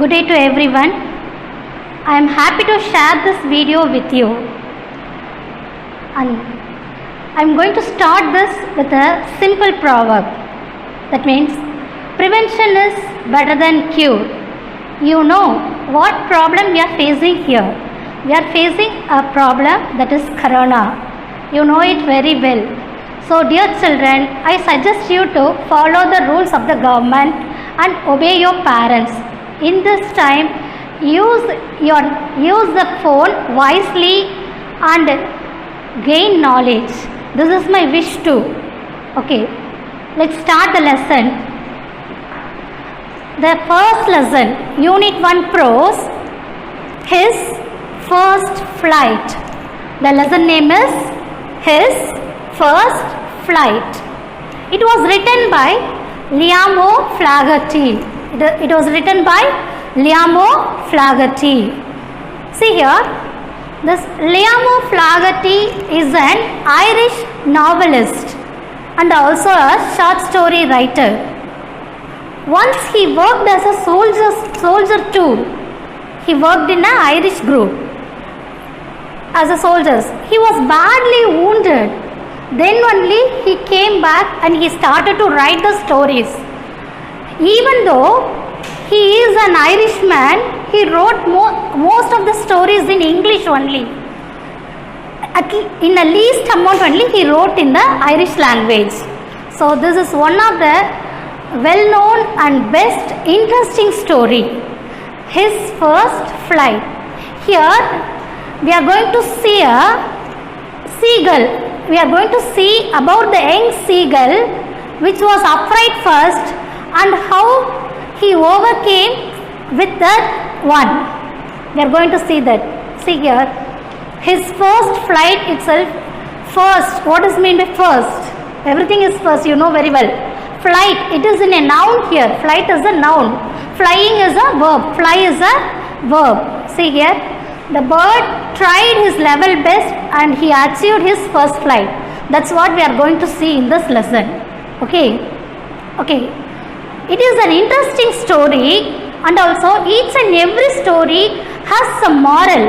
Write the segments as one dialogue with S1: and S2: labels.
S1: Good day to everyone. I am happy to share this video with you. And I am going to start this with a simple proverb. That means, prevention is better than cure. You know what problem we are facing here. We are facing a problem that is corona. You know it very well. So dear children, I suggest you to follow the rules of the government and obey your parents. In this time, use the phone wisely and gain knowledge. This is my wish too. Okay, let's start the lesson. The first lesson, Unit 1 Prose, His First Flight. The lesson name is His First Flight. It was written by Liam O'Flaherty. It was written by Liam O'Flaherty. See here, this Liam O'Flaherty is an Irish novelist and also a short story writer. Once he worked as a soldier too. He worked in an Irish group as a soldier. He was badly wounded. Then only he came back and he started to write the stories. Even though he is an Irishman, he wrote most of the stories in English only. In the least amount only he wrote in the Irish language. So this is one of the well-known and best interesting story. His First Flight. Here we are going to see a seagull. We are going to see about the young seagull which was upright first and how he overcame with that one. We are going to see that. See here, his first flight itself. First, what is meant by first? Everything is first, you know very well. Flight, it is in a noun here. Flight is a noun. Flying is a verb. Fly is a verb. See here, the bird tried his level best and he achieved his first flight. That's what we are going to see in this lesson. Okay. It is an interesting story and also each and every story has some moral.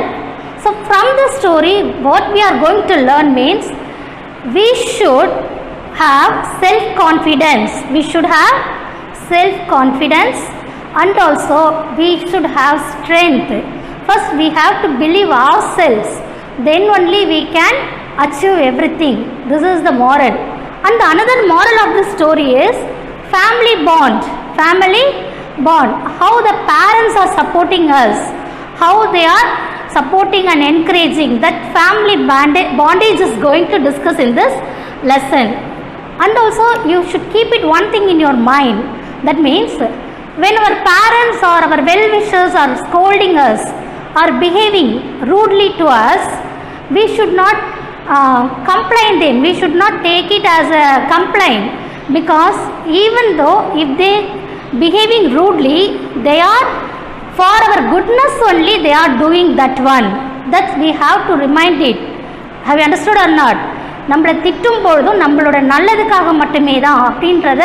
S1: So from the story, what we are going to learn means we should have self-confidence. We should have self-confidence and also we should have strength. First we have to believe ourselves. Then only we can achieve everything. This is the moral. And the another moral of the story is family bond. Family bond. How the parents are supporting us. How they are supporting and encouraging. That family bondage is going to discuss in this lesson. And also you should keep it one thing in your mind. That means when our parents or our well-wishers are scolding us or behaving rudely to us, we should not complain them. We should not take it as a complaint, because even though if they behaving rudely, they are for our goodness only they are doing that one. That we have to remind it. Have you understood or not? நம்மளை திட்டும் பொழுதும் நம்மளோட நல்லதுக்காக மட்டுமே தான் அப்படின்றத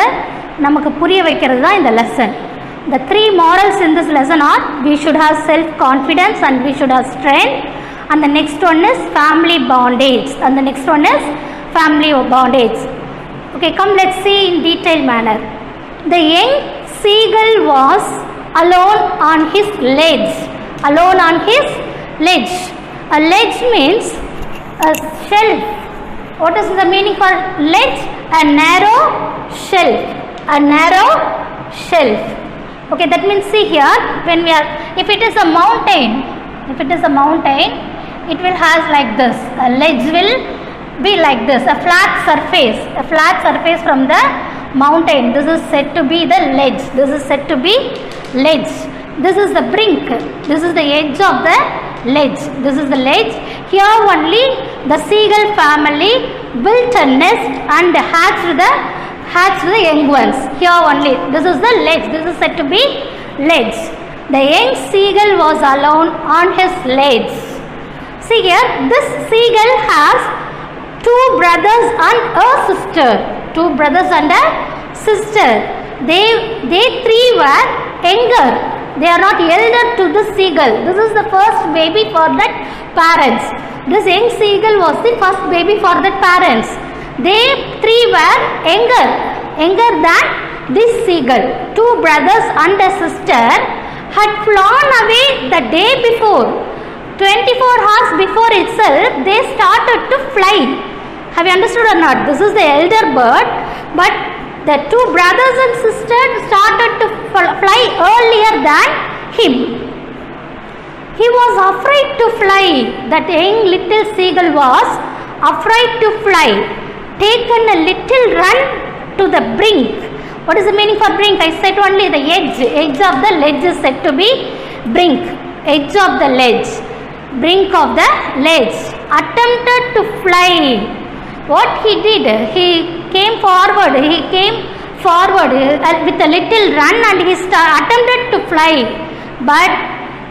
S1: நமக்கு புரிய வைக்கிறது தான் இந்த lesson. The three morals in this lesson are we should have self-confidence and we should have strength, and the next one is family bondage, and the next one is family bondage. Okay, come let's see in detailed manner. The young seagull was alone on his ledge. Alone on his ledge. A ledge means a shelf. What is the meaning for ledge? A narrow shelf. A narrow shelf. Okay, that means see here, when we are, if it is a mountain, it will has like this. A ledge will be like this, a flat surface from the mountain. This is said to be the ledge. This is said to be ledge. This is the brink. This is the edge of the ledge. This is the ledge. Here only the seagull family built a nest and hatched the young ones. Here only. This is the ledge. This is said to be ledge. The young seagull was alone on his ledge. See here, this seagull has two brothers and a sister. Two brothers and a sister. They three were younger. They are not elder to the seagull. This is the first baby for that parents. This young seagull was the first baby for the parents. They three were younger than this seagull. Two brothers and a sister had flown away the day before. 24 hours before itself, they started to fly. Have you understood or not? This is the elder bird, but the two brothers and sisters started to fly earlier than him. He was afraid to fly. That young little seagull was afraid to fly. Taken a little run to the brink. What is the meaning for brink? I said only the edge. Edge of the ledge is said to be brink. Edge of the ledge. Brink of the ledge. Attempted to fly. What he did? He came forward with a little run and he attempted to fly. But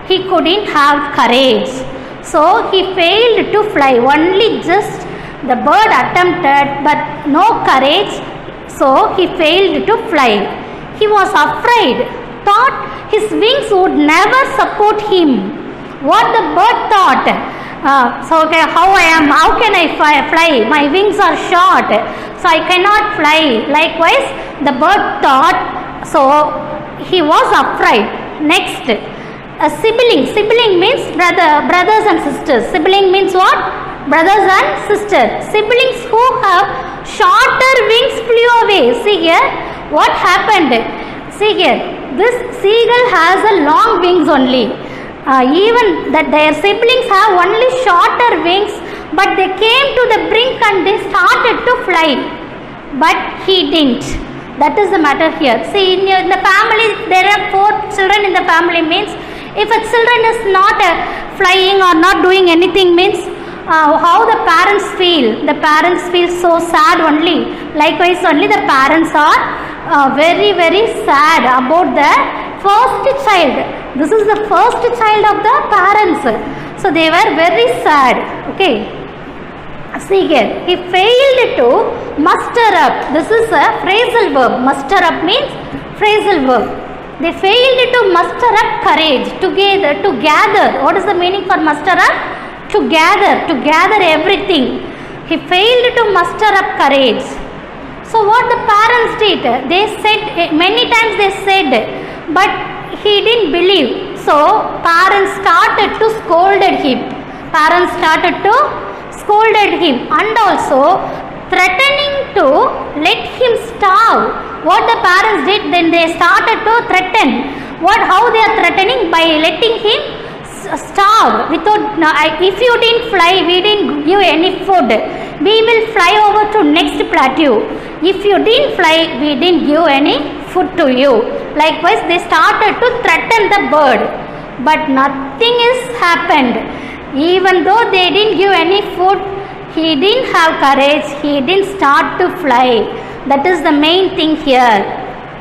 S1: he couldn't have courage. So he failed to fly. Only just the bird attempted but no courage. So he failed to fly. He was afraid. Thought his wings would never support him. What the bird thought? How can I fly? My wings are short, so I cannot fly. Likewise, the bird thought, so he was afraid. Next, a sibling. Sibling means brothers and sisters. Sibling means what? Brothers and sisters. Siblings who have shorter wings flew away. See here, what happened? See here, this seagull has a long wings only. Even that their siblings have only shorter wings, but they came to the brink and they started to fly. But he didn't. That is the matter here. See, in the family, there are 4 children in the family means, if a children is not flying or not doing anything means, how the parents feel. The parents feel so sad only. Likewise, only the parents are very, very sad about the first child. This is the first child of the parents. So they were very sad. Okay. See here, he failed to muster up. This is a phrasal verb. Muster up means phrasal verb. They failed to muster up courage, to gather. What is the meaning for muster up? To gather everything. He failed to muster up courage. So what the parents did? They said, many times they said, but he didn't believe. So parents started to scolded him. And also threatening to let him starve. What the parents did? Then they started to threaten. How they are threatening? By letting him starve. If you didn't fly, we didn't give any food. We will fly over to next plateau. If you didn't fly, we didn't give any food to you. Likewise, they started to threaten the bird. But nothing has happened. Even though they didn't give any food, he didn't have courage. He didn't start to fly. That is the main thing here.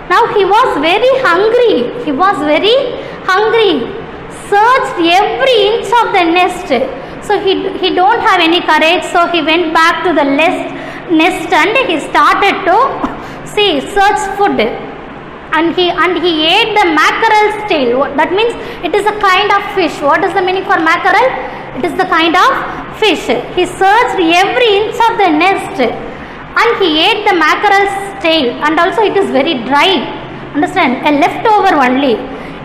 S1: Now he was very hungry. Searched every inch of the nest. So he don't have any courage. So he went back to the nest and he started to search food. And he ate the mackerel's tail. That means it is a kind of fish. What is the meaning for mackerel? It is the kind of fish. He searched every inch of the nest and he ate the mackerel's tail. And also it is very dry. Understand? A leftover only.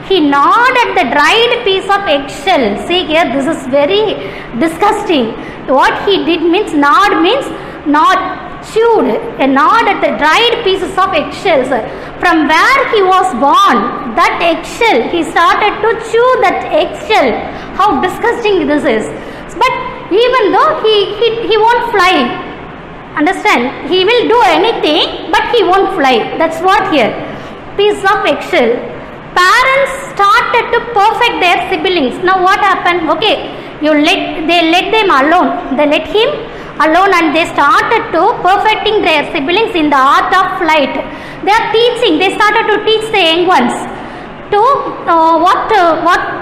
S1: He gnawed at the dried piece of eggshell. See here, this is very disgusting. What he did means, gnawed means not chewed. A gnawed at the dried pieces of eggshells. From where he was born, that eggshell, he started to chew that eggshell. How disgusting this is. But even though he won't fly. Understand? He will do anything, but he won't fly. That's what here. Piece of eggshell. Parents started to perfect their siblings. Now what happened? Okay, they let them alone. They let him alone and they started to perfecting their siblings in the art of flight. They are teaching. They started to teach the young ones to what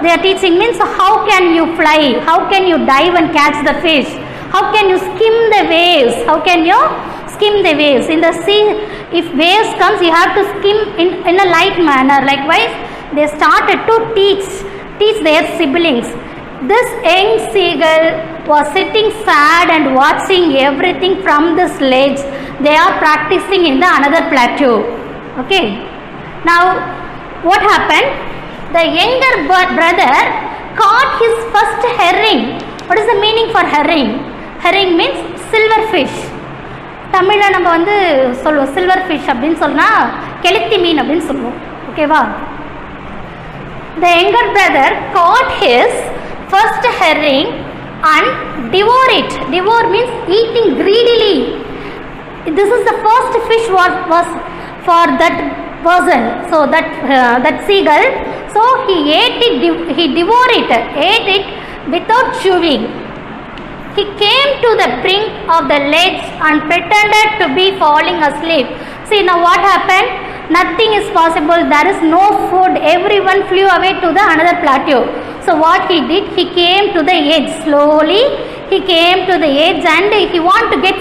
S1: they are teaching means how can you fly? How can you dive and catch the fish? How can you skim the waves? How can you skim the waves? In the sea, if waves comes, you have to skim in a light manner. Likewise, they started to teach their siblings. This young seagull was sitting sad and watching everything from the sledge. They are practicing in the another plateau. Okay. Now, what happened? The younger brother caught his first herring. What is the meaning for herring? Herring means silver fish. தமிழில் நம்ம வந்து சொல்லுவோம் silver fish அப்படின்னு சொன்னால் கெளுத்தி மீன் அப்படின்னு சொல்லுவோம். ஓகேவா? The younger brother caught his first herring and devour it. Devour means eating greedily. This is the first fish was for that person. So that seagull. So he ate it. He devoured it. Ate it without chewing. He came to the brink of the ledge and pretended to be falling asleep. See now what happened? Nothing is possible. There is no food. Everyone flew away to the another plateau. So what he did? He came to the edge. Slowly he came to the edge and he want to get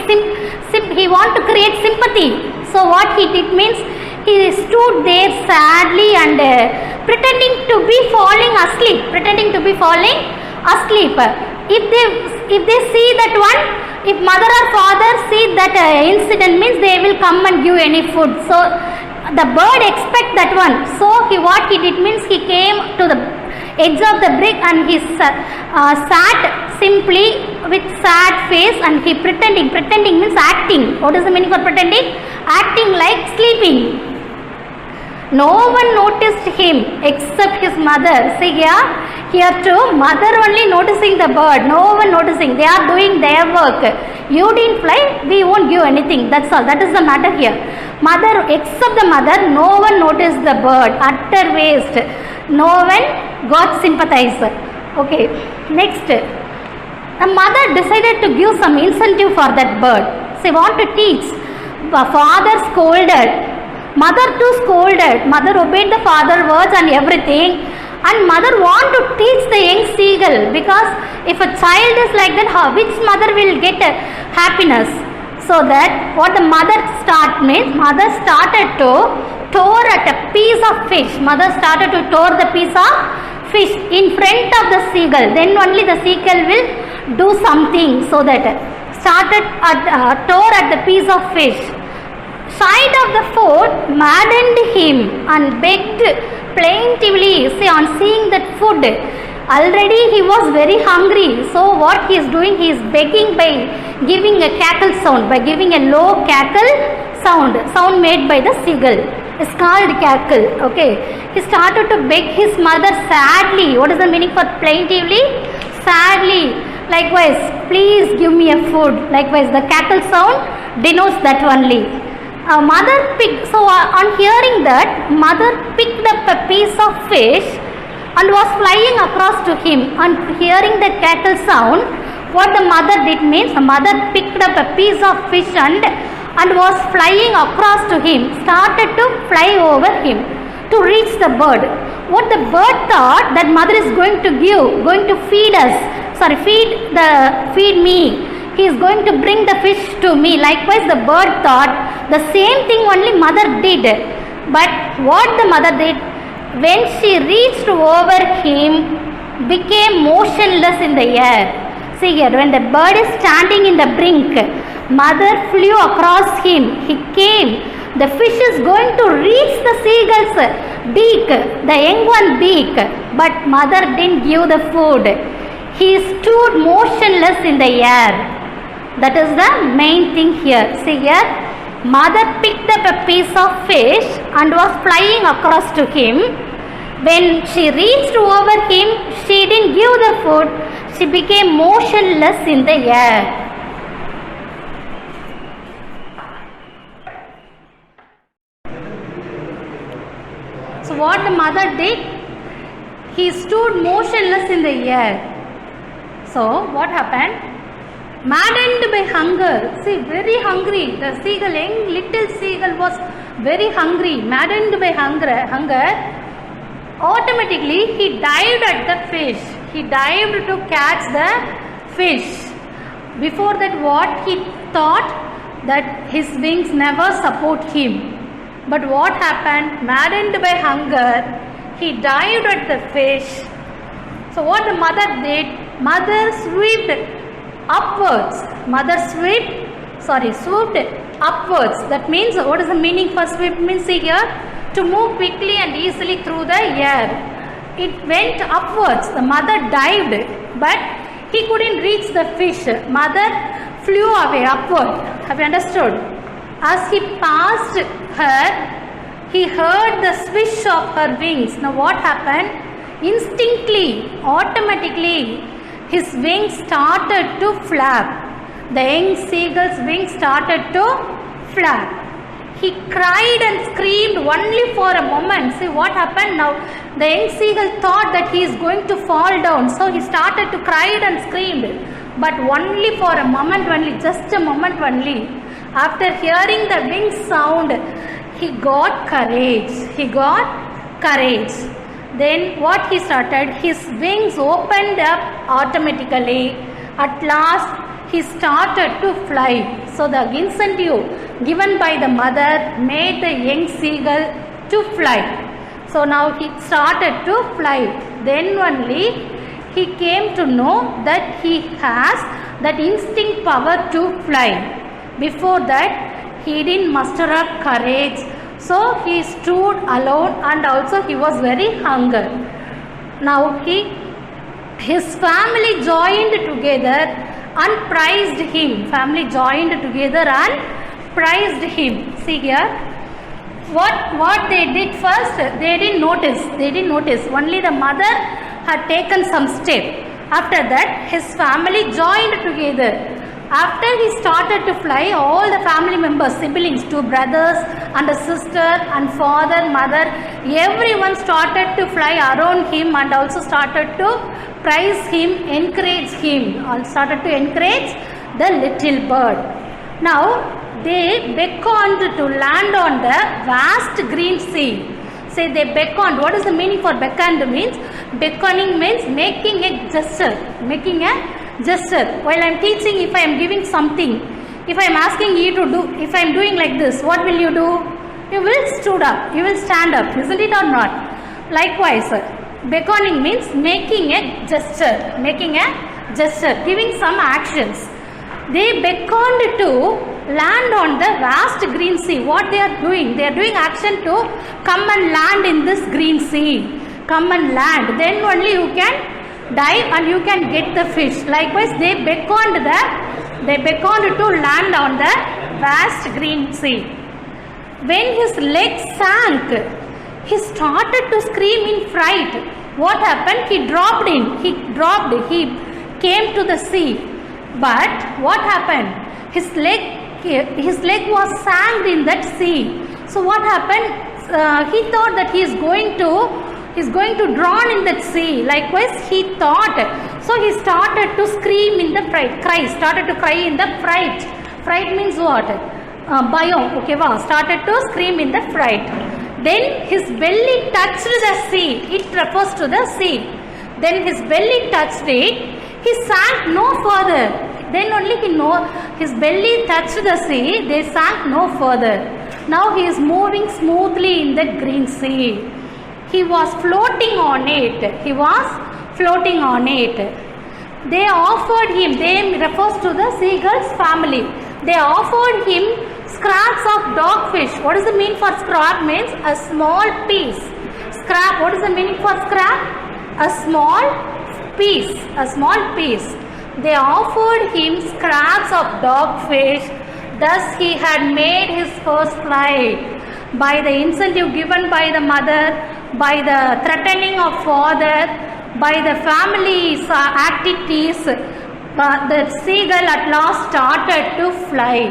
S1: he want to create sympathy. So what he did means he stood there sadly and pretending to be falling asleep. Pretending to be falling asleep. If they see that one, if mother or father see that incident means they will come and give any food. So the bird expect that one. So what he did means he came to the edge of the brick and he sat simply with sad face and he pretending means acting. What is the meaning for pretending? Acting like sleeping. No one noticed him except his mother. See here too, mother only noticing the bird. No one noticing. They are doing their work. You didn't fly, we won't give anything. That's all. That is the matter here. Mother, except the mother, no one noticed the bird. Utter waste. No one got sympathized. Okay. Next, the mother decided to give some incentive for that bird. She want to teach. Father scolded. Mother too scolded. Mother obeyed the father words and everything. And mother want to teach the young seagull, because if a child is like that, which mother will get happiness? So that what the mother started to tore at a piece of fish. Mother started to tore the piece of fish in front of the seagull. Then only the seagull will do something. So that started tore at the piece of fish. Sight of the food maddened him and begged plaintively. See, on seeing that food, already he was very hungry. So what he is doing? He is begging by giving a cackle sound, by giving a low cackle sound made by the seagull. It's called cackle. Okay. He started to beg his mother sadly. What is the meaning for plaintively? Sadly. Likewise, please give me a food. Likewise, the cackle sound denotes that only. Mother picked, so on hearing that, mother picked up a piece of fish and was flying across to him. On hearing the cackle sound, what the mother did means, the mother picked up a piece of fish and was flying across to him, started to fly over him to reach the bird. What the bird thought, that mother is going to feed me. He is going to bring the fish to me. Likewise, the bird thought the same thing only mother did. But what the mother did, when she reached over him, became motionless in the air. See here, when the bird is standing in the brink, mother flew across him. He came. The fish is going to reach the seagull's beak, the young one beak. But mother didn't give the food. He stood motionless in the air. That is the main thing here. See here, mother picked up a piece of fish and was flying across to him. When she reached over him, she didn't give the food. She became motionless in the air. So what the mother did? He stood motionless in the air. So what happened? Maddened by hunger, see, very hungry. The seagull, young little seagull was very hungry, maddened by hunger. Automatically, he dived at the fish. He dived to catch the fish. Before that, what he thought, that his wings never support him. But what happened? Maddened by hunger, he dived at the fish. So what the mother did, mother swooped upwards. Swooped upwards. That means, what is the meaning for swoop? Means see here, to move quickly and easily through the air. It went upwards. The mother dived, but he couldn't reach the fish. Mother flew away upward. Have you understood? As he passed her, he heard the swish of her wings. Now what happened? Instantly, automatically, his wings started to flap. The young seagull's wings started to flap. He cried and screamed only for a moment. See what happened now? The young seagull thought that he is going to fall down. So he started to cry and screamed. But only for a moment only, just a moment only. After hearing the wing sound, he got courage. Then what he started? His wings opened up automatically. At last, he started to fly. So the incentive given by the mother made the young seagull to fly. So now he started to fly. Then only he came to know that he has that instinct power to fly. Before that, he didn't muster up courage. So he stood alone, and also he was very hungry. Now his family joined together and praised him. See here, what they did first, they didn't notice. Only the mother had taken some step. After that, his family joined together. After he started to fly, all the family members, siblings, 2 brothers and a sister and father, mother, everyone started to fly around him and also started to praise him, encourage him, all started to encourage the little bird. Now they beckoned to land on the vast green sea. Say they beckoned. What is the meaning for beckoned? Means beckoning means making a gesture. While I am teaching, if I am giving something, if I am asking you to do, if I am doing like this, what will you do? You will stand up, isn't it or not? Likewise, beckoning means making a gesture, giving some actions. They beckoned to land on the vast green sea. What they are doing? They are doing action to come and land in this green sea. Come and land. Then only you can dive and you can get the fish. Likewise, they beckoned to land on the vast green sea. When his legs sank, he started to scream in fright. What happened? He dropped. He came to the sea. But what happened? His leg was sank in that sea. So what happened? He thought that he is going to drown in that sea. Likewise, he thought. So he started to scream in the fright. Started to cry in the fright. Fright means what? Bhayam. Okay, wow. Started to scream in the fright. Then his belly touched the sea. It refers to the sea. Then his belly touched it. He sank no further. Then only his belly touched the sea. They sank no further. Now he is moving smoothly in that green sea. He was floating on it. They offered him, they refers to the seagull's family. They offered him scraps of dogfish. What does the mean for scrap? Means a small piece. Scrap, what is the meaning for scrap? A small piece. They offered him scraps of dogfish. Thus he had made his first flight. By the incentive given by the mother, by the threatening of father, by the family's activities, the seagull at last started to fly.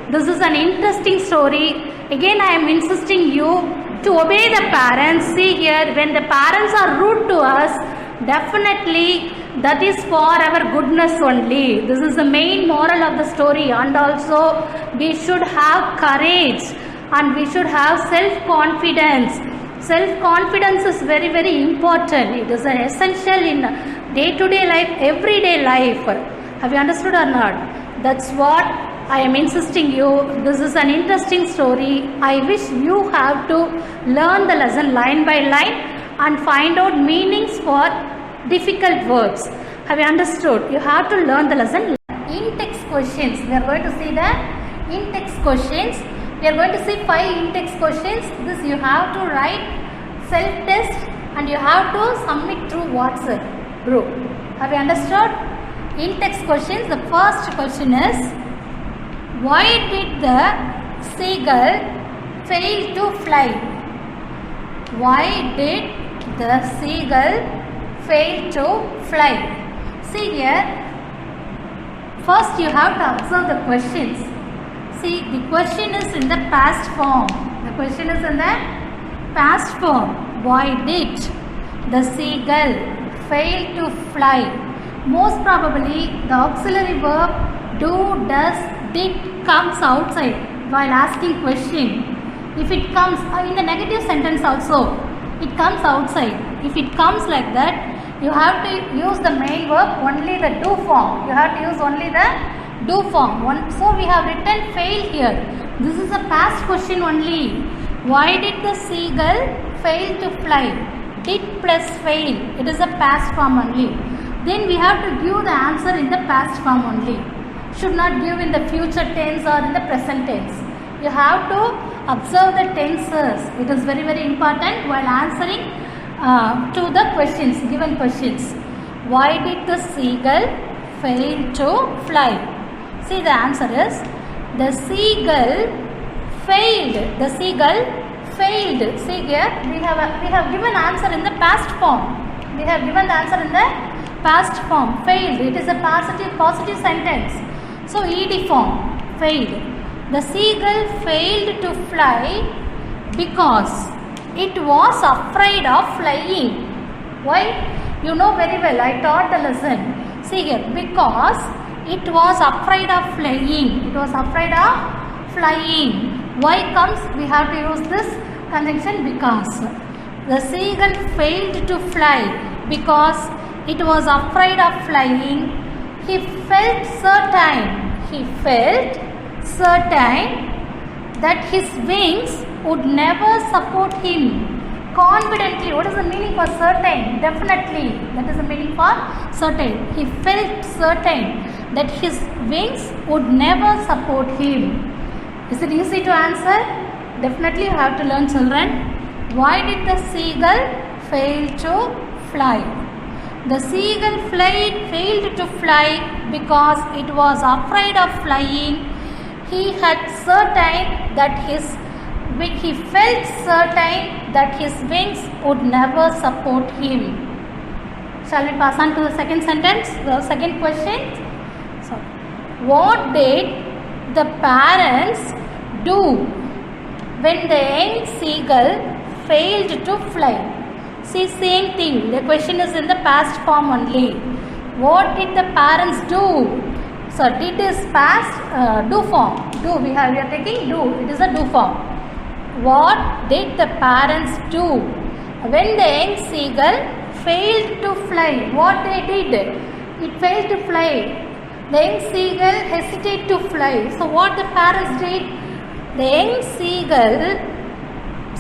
S1: This is an interesting story. Again, I am insisting you to obey the parents. See here, when the parents are rude to us, definitely that is for our goodness only. This is the main moral of the story. And also we should have courage and we should have self-confidence. Self-confidence is very, very important. It is an essential in day-to-day life, everyday life. Have you understood or not? That's what I am insisting you. This is an interesting story. I wish you have to learn the lesson line by line and find out meanings for difficult words. Have you understood? You have to learn the lesson. In-text questions. We are going to see the in-text questions. We are going to see 5 in-text questions. This you have to write self-test and you have to submit through WhatsApp group. Have you understood? In-text questions. The first question is, why did the seagull fail to fly? Why did the seagull fail to fly? See here, first you have to observe the questions. See, the question is in the past form. The question is in the past form. Why did the seagull fail to fly? Most probably the auxiliary verb do, does, did comes outside while asking question. If it comes in the negative sentence also, it comes outside. If it comes like that, you have to use the main verb only the do form. You have to use only the do form. So we have written fail here. This is a past question only. Why did the seagull fail to fly? Did plus fail. It is a past form only. Then we have to give the answer in the past form only. Should not give in the future tense or in the present tense. You have to observe the tenses. It is very, very important while answering to the questions, given questions. Why did the seagull fail to fly? See, the answer is, the seagull failed. The seagull failed. See here, we have given answer in the past form. We have given the answer in the past form. Failed. It is a positive sentence. So ed form. Failed. The seagull failed to fly because it was afraid of flying. Why? You know very well. I taught the lesson. See here, because it was afraid of flying. It was afraid of flying. Why comes? We have to use this conjunction because. The seagull failed to fly because it was afraid of flying. He felt certain that his wings would never support him. Confidently. What is the meaning for certain? Definitely. That is the meaning for certain. He felt certain that his wings would never support him. Is it easy to answer? Definitely you have to learn, children. Why did the seagull fail to fly? The seagull failed to fly because it was afraid of flying. He felt certain that his wings would never support him. Shall we pass on to the second sentence? The second question. So, what did the parents do when the young seagull failed to fly? See, same thing. The question is in the past form only. What did the parents do? So, did is past do form. Do. We are taking do. It is a do form. What did the parents do when the young seagull failed to fly? What they did? It failed to fly. The young seagull hesitated to fly. So, what the parents did? The young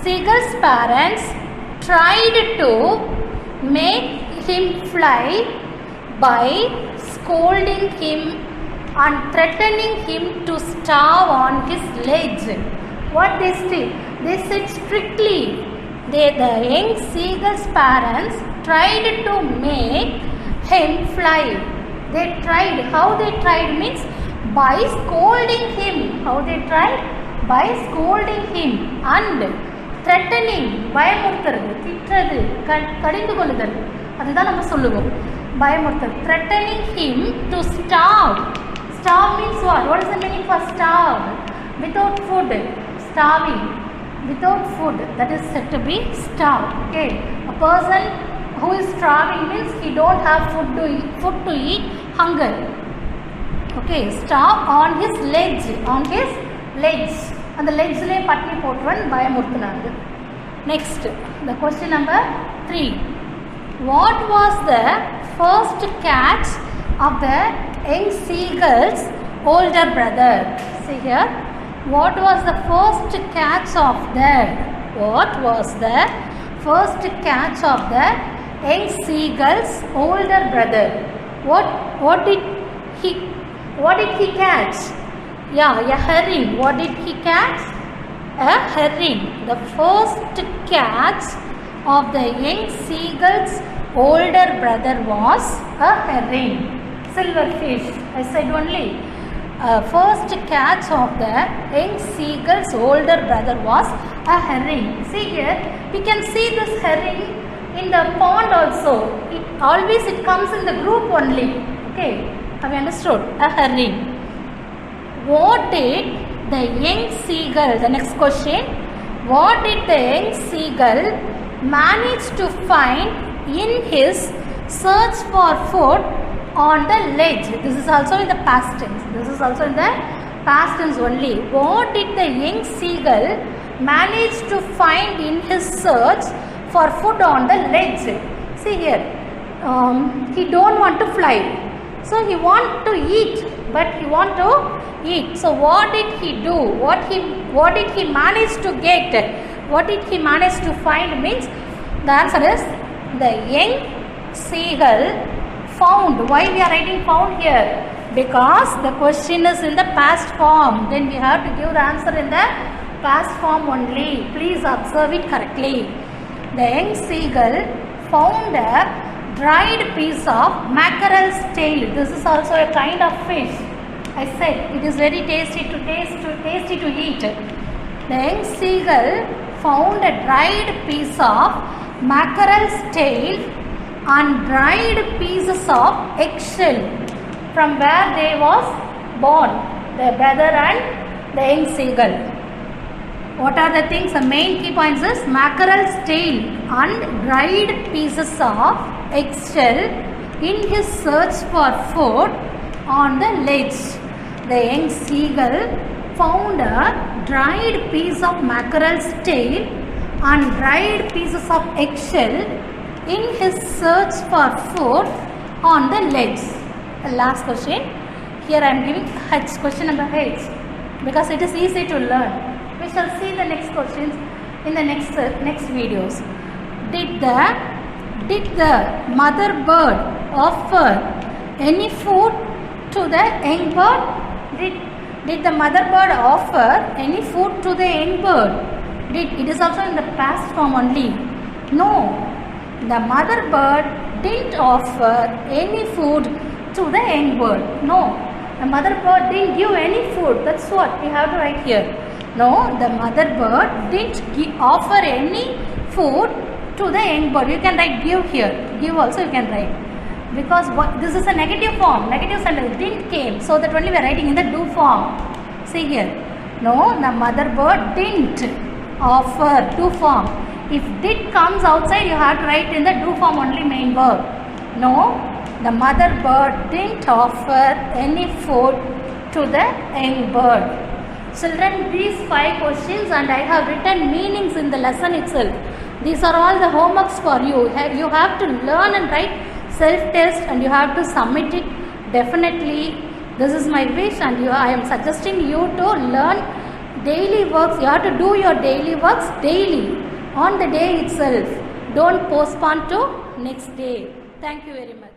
S1: seagull's parents tried to make him fly by scolding him and threatening him to starve on his legs. What they did? They said strictly. The young seagull's parents tried to make him fly. They tried. How they tried means by scolding him. How they tried? By scolding him and threatening. பயமுறுத்துறது, திட்டுறது, கடிந்து கொள்ளுதல். அதுதான் நம்ம சொல்லுவோம். பயமுறுத்தல். Threatening him to starve. Starve means what? What is the meaning for starve? Without food. Starving. Without food. That is said to be starved. Okay. A person who is starving means he don't have food to eat. Hunger. Okay. Starve on his legs. On his legs. And the legs lay patni potvan bayamurthunaanga. Next, the question number 3. What was the first catch of the young seagull's older brother? See here. What was the first catch of the? What was the first catch of the young seagull's older brother. What did he catch? Yeah, a herring. What did he catch? A herring. The first catch of the young seagull's older brother was a herring. Silverfish. I said only. First catch of the young seagull's older brother was a herring. See here, we can see this herring in the pond also. It comes in the group only. Okay, have you understood? A herring. What did the young seagull, the next question, what did the young seagull manage to find in his search for food on the ledge? This is also in the past tense. This is also in the past tense only. What did the young seagull manage to find in his search for food on the ledge? See here, he don't want to fly. So he want to eat, but he want to eat. So what did he do? What did he manage to get? What did he manage to find means the answer is the young seagull found. Why we are writing found here? Because the question is in the past form. Then we have to give the answer in the past form only. Please observe it correctly. The young seagull found a dried piece of mackerel's tail. This is also a kind of fish. I said it is very tasty to eat. The young seagull found a dried piece of mackerel's tail and dried pieces of eggshell from where they was born, the brother and the young seagull. What are the things? The main key points is mackerel's tail and dried pieces of eggshell in his search for food on the ledge. The young seagull found a dried piece of mackerel's tail and dried pieces of eggshell in his search for food on the ledge. The last question. Here I am giving H, question number H, because it is easy to learn. We shall see the next questions in the next videos. Did the mother bird offer any food to the young bird? Did the mother bird offer any food to the young bird? It is also in the past form only. No, the mother bird didn't offer any food to the young bird. No, the mother bird didn't give any food. That's what we have to write here. No, the mother bird didn't offer any food to the young bird. You can write give here. Give also you can write. Because this is a negative form. Negative sentence. Didn't came. So that only we are writing in the do form. See here. No, the mother bird didn't offer do form. If did comes outside, you have to write in the do form only main verb. No, the mother bird didn't offer any food to the young bird. Children, these 5 questions and I have written meanings in the lesson itself. These are all the homeworks for you. You have to learn and write self-test and you have to submit it definitely. This is my wish and I am suggesting you to learn daily works. You have to do your daily works daily on the day itself. Don't postpone to next day. Thank you very much.